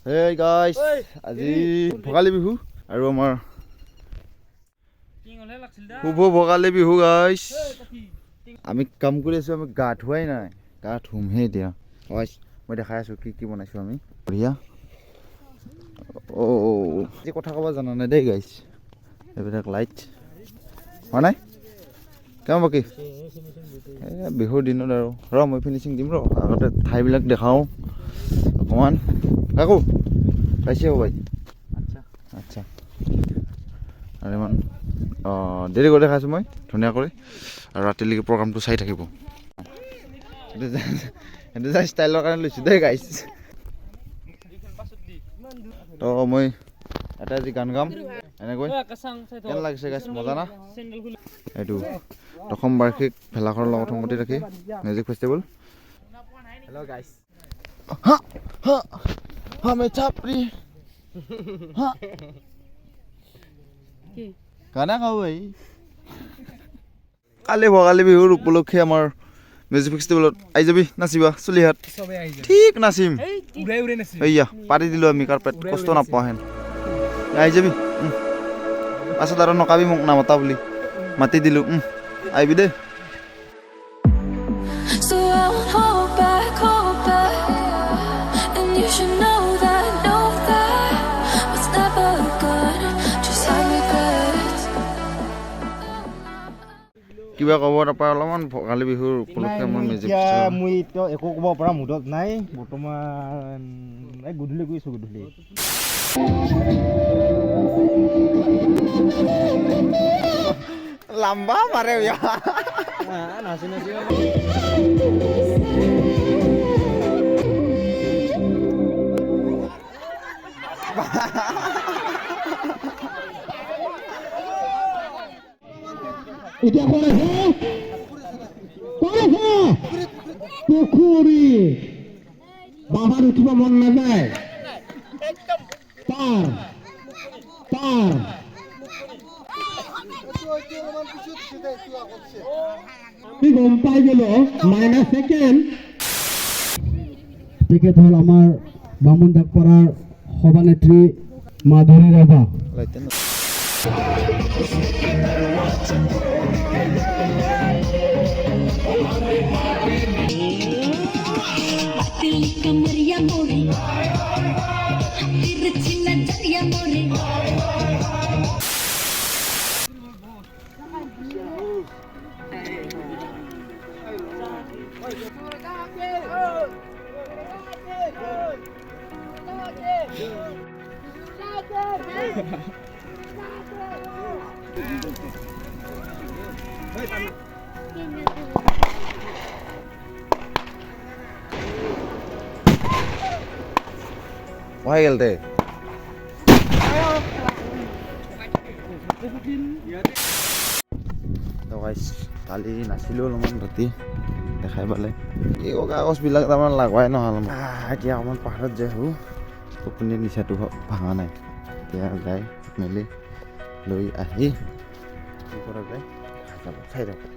Hey guys, আজি ভোগালী বিহু আৰু আমাৰ শুভ ভোগালী বিহু গাইছ। আমি কাম কৰি আছো, আমি গা ধুৱাই নাই, গা ধুমহে এতিয়া। গাইছ মই দেখাই আছো কি কি বনাইছো আমি। বঢ়িয়া। আজি কথা ক'ব জানা নাই দেই গাইছ। এইবিলাক লাইট হোৱা নাই কেম বাকী বিহুৰ দিনত আৰু মই ফিনিচিং দিম আগতে ঠাইবিলাক দেখাওঁ অকণমান। কাকো পাইছে হ'ব ভাই। আচ্ছা আৰু ইমান দেৰি কৰি দেখাইছোঁ মই ধুনীয়া কৰি, আৰু ৰাতিলৈকে প্ৰগ্ৰামটো চাই থাকিব। সেইটো যাই ষ্টাইলৰ কাৰণে লৈছোঁ দেই গাইছ। তো মই এটা আজি গান গাম এনেকৈ। কেনে লাগিছে গাইছ, মজা না? এইটো দশম বাৰ্ষিক ভেলাঘৰৰ লগত সংগতি ৰাখি মিউজিক ফেষ্টিভেল। হেল্ল' গাইছ। हमें छापरी গানা গাওঁ ভাই। কালি ভোগালী বিহুৰ উপলক্ষে আমাৰ মিউজিক ফেষ্টিভেলত আহি যাবি, নাচিবা চুলিহাত ঠিক নাচিম। এইয়া পাৰি দিলোঁ আমি কাৰ্পেট, কষ্ট নাপাওঁ হেন। আহি যাবি পাছত আৰু নকাবি মোক নামতা বুলি, মাতি দিলোঁ আহিবি দেই। কিবা ক'ব নাপায় অলপমান ভোগালী বিহুৰ উপলক্ষে মই মিউজিক মই এতিয়া একো ক'ব পৰা মুডত নাই বৰ্তমান। গধূলি গৈছোঁ, গধূলি লাম্বা মাৰে নাচি নাচি এতিয়া পুখুৰী বাবাৰ উঠিব মন নাযায়, পাৰ গম পাই গেল মাইনাছ সেকেন্ড। তেখেত হ'ল আমাৰ বামুণ ডাকপাৰাৰ সভানেত্ৰী মাধুৰী ৰাভা। হৈ গ'ল দে। কালি নাছিলোঁ অলপমান ৰাতি, দেখাই পালে এই কাগজবিলাক তাৰমানে লাগোৱাই নহ'ল। এতিয়া অকণমান পাহাৰত যাই আহোঁ, টোপনিৰ নিচাটো ভাঙা নাই। এতিয়া যাই মেলি লৈ আহি কি কৰা যায় চাই থাকোঁ।